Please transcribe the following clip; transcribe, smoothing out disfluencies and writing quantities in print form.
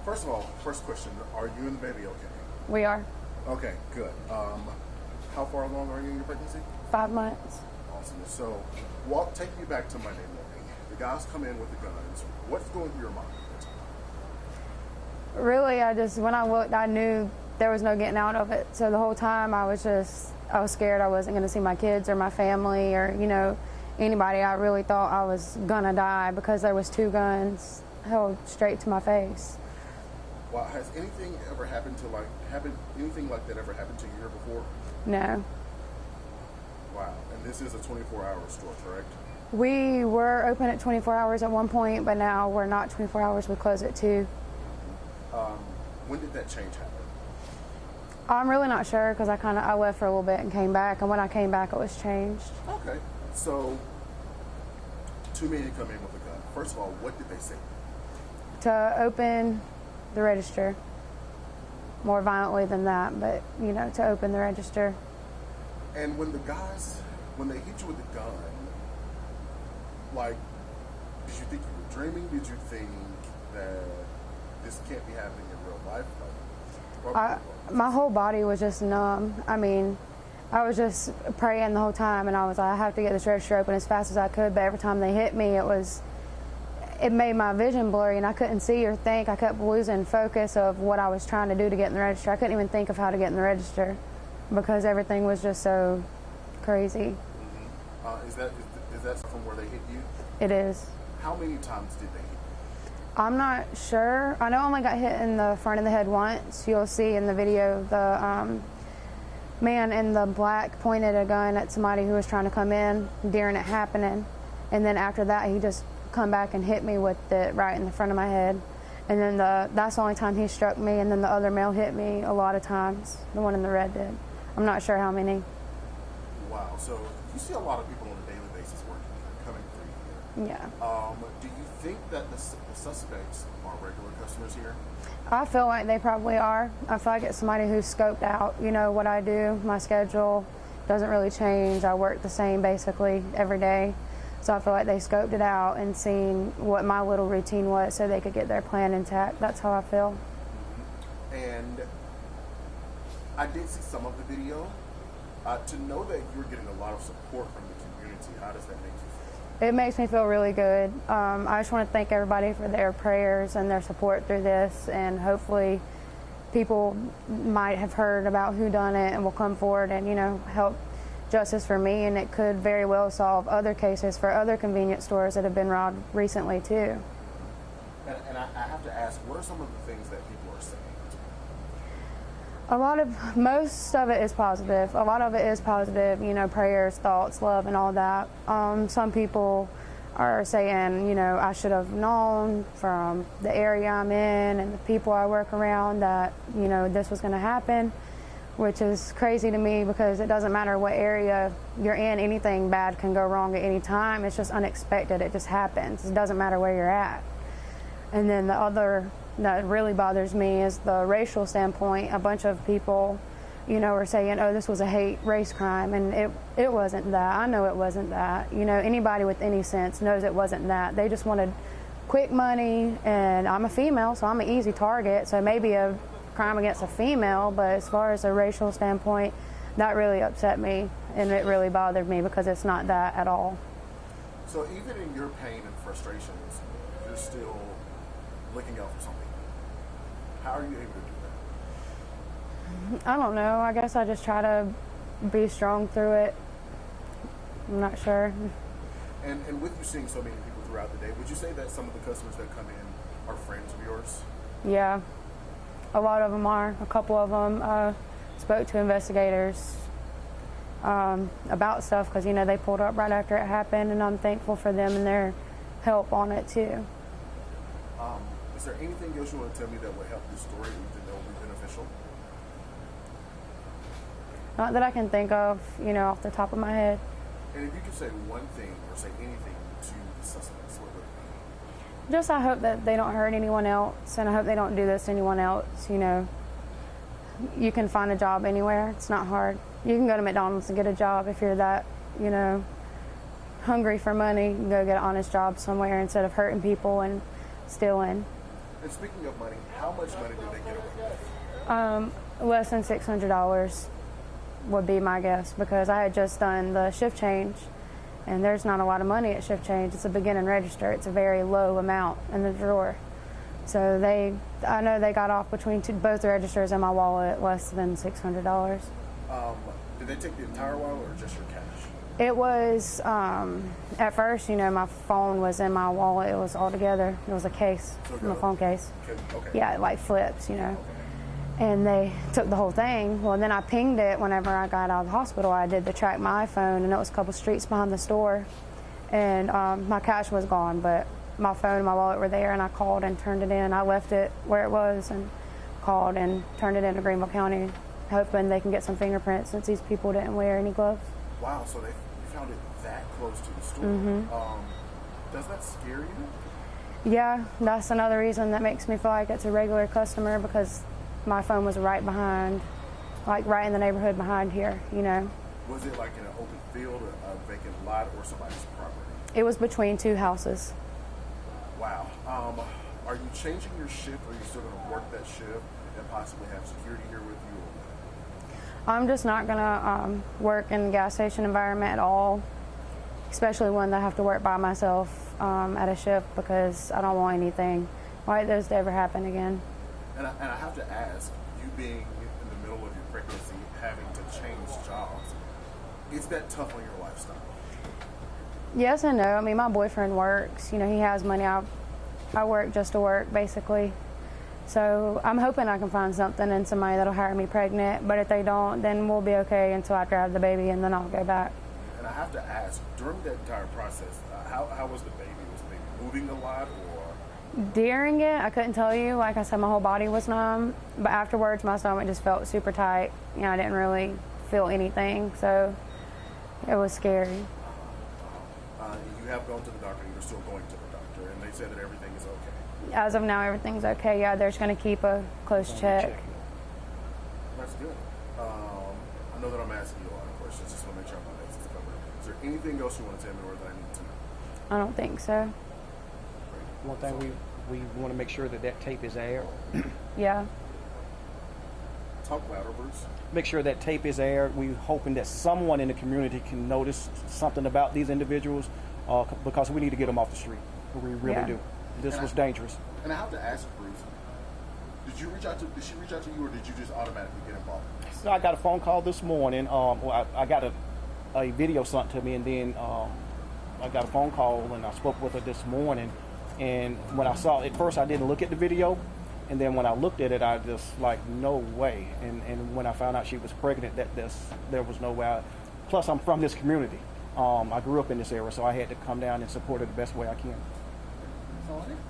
First of all, first question, are you and the baby okay? We are. Okay, good. How far along are you in your pregnancy? 5 months. Awesome. So, take me back to Monday morning. The guys come in with the guns. What's going through your mind? Really, when I looked, I knew there was no getting out of it. So the whole time I was scared I wasn't going to see my kids or my family or, anybody. I really thought I was going to die because there was 2 guns held straight to my face. Well, has anything ever happened anything like that ever happened to you here before? No. Wow. And this is a 24-hour store, correct? We were open at 24 hours at one point, but now we're not 24 hours. We close at 2. When did that change happen? I'm really not sure because I left for a little bit and came back, and when I came back it was changed. Okay. So, 2 men come in with a gun. First of all, what did they say? To open the register. More violently than that, but, to open the register. And when they hit you with the gun, did you think you were dreaming? Did you think that this can't be happening in real life? My whole body was just numb. I mean, I was just praying the whole time, and I was like, I have to get this register open as fast as I could, but every time they hit me, it made my vision blurry, and I couldn't see or think. I kept losing focus of what I was trying to do to get in the register. I couldn't even think of how to get in the register because everything was just so crazy. Mm-hmm. Is that from where they hit you? It is. How many times did they hit you? I'm not sure. I know I only got hit in the front of the head once. You'll see in the video the man in the black pointed a gun at somebody who was trying to come in during it happening. And then after that, he just come back and hit me with it right in the front of my head. And then that's the only time he struck me. And then the other male hit me a lot of times. The one in the red did. I'm not sure how many. Wow. So you see a lot of people on a daily basis coming through here. Yeah. Do you think that the suspects are regular customers here? I feel like they probably are. I feel like it's somebody who's scoped out, what I do. My schedule doesn't really change. I work the same basically every day. So I feel like they scoped it out and seen what my little routine was so they could get their plan intact. That's how I feel. Mm-hmm. And I did see some of the video. To know that you're getting a lot of support from the community, how does that make you feel? It makes me feel really good. I just want to thank everybody for their prayers and their support through this, and hopefully people might have heard about who done it and will come forward and, help justice for me, and it could very well solve other cases for other convenience stores that have been robbed recently too. And I have to ask, what are some of the things that people are saying? Most of it is positive. A lot of it is positive, prayers, thoughts, love, and all that. Some people are saying, I should have known from the area I'm in and the people I work around that, this was going to happen, which is crazy to me because it doesn't matter what area you're in, anything bad can go wrong at any time. It's just unexpected. It just happens. It doesn't matter where you're at. And then the other that really bothers me is the racial standpoint. A bunch of people, are saying, oh, this was a hate race crime, and it wasn't that. I know it wasn't that. Anybody with any sense knows it wasn't that. They just wanted quick money, and I'm a female, so I'm an easy target, so maybe a crime against a female, but as far as a racial standpoint, that really upset me, and it really bothered me because it's not that at all. So even in your pain and frustrations, you're still looking out for something. How are you able to do that? I don't know. I guess I just try to be strong through it. I'm not sure. And with you seeing so many people throughout the day, would you say that some of the customers that come in are friends of yours? Yeah. A lot of them are. A couple of them spoke to investigators about stuff because, they pulled up right after it happened, and I'm thankful for them and their help on it, too. Is there anything else you want to tell me that would help this story even though it be beneficial? Not that I can think of, off the top of my head. And if you could say one thing or say anything to the suspects, what would it be? Just I hope that they don't hurt anyone else, and I hope they don't do this to anyone else. You can find a job anywhere. It's not hard. You can go to McDonald's and get a job if you're that, hungry for money. You can go get an honest job somewhere instead of hurting people and stealing. And speaking of money, how much money do they get away with? Less than $600 would be my guess, because I had just done the shift change, and there's not a lot of money at shift change. It's a beginning register. It's a very low amount in the drawer. So I know they got off between both registers and my wallet less than $600. Did they take the entire wallet or just your cash? It was, at first, my phone was in my wallet. It was all together. It was a case, my phone case. Okay. Yeah, it like flips, And they took the whole thing. Well, then I pinged it whenever I got out of the hospital. I did the track my iPhone, and it was a couple streets behind the store. And my cash was gone, but my phone and my wallet were there, and I called and turned it in. I left it where it was and called and turned it into Greenville County, hoping they can get some fingerprints since these people didn't wear any gloves. Wow, so they found it that close to the store. Does that scare you? Yeah, that's another reason that makes me feel like it's a regular customer, because my phone was right behind, like right in the neighborhood behind here, Was it like in an open field, a vacant lot, or somebody's property? It was between two houses. Wow. Are you changing your shift? Are you still going to work that shift and possibly have security here with you? I'm just not going to work in a gas station environment at all, especially one that I have to work by myself at a shift, because I don't want anything like this to ever happen again. And I have to ask, you being in the middle of your pregnancy, having to change jobs, is that tough on your lifestyle? Yes and no. I mean, my boyfriend works. He has money. I work just to work, basically. So I'm hoping I can find something and somebody that'll hire me pregnant. But if they don't, then we'll be okay until I have the baby, and then I'll go back. And I have to ask, during that entire process, how was the baby? Was the baby moving a lot, or? During it, I couldn't tell you. Like I said, my whole body was numb. But afterwards, my stomach just felt super tight. I didn't really feel anything. So it was scary. You have gone to the doctor, and you're still going to the doctor, and they said that everything is okay. As of now, everything's okay. Yeah, they're just going to keep a close check. That's good. I know that I'm asking you a lot of questions. Just want to make sure my bases are covered. Is there anything else you want to tell me, or that I need to know? I don't think so. One thing we want to make sure that tape is aired. Yeah. Talk louder, Bruce. Make sure that tape is aired. We're hoping that someone in the community can notice something about these individuals, because we need to get them off the street. We really do. This was dangerous. And I have to ask Bruce, did she reach out to you, or did you just automatically get involved? So I got a phone call this morning. I got a video sent to me, and then I got a phone call, and I spoke with her this morning. And when I saw it, first I didn't look at the video, and then when I looked at it, I just like, no way. And when I found out she was pregnant, there was no way. Plus, I'm from this community. I grew up in this area, so I had to come down and support her the best way I can.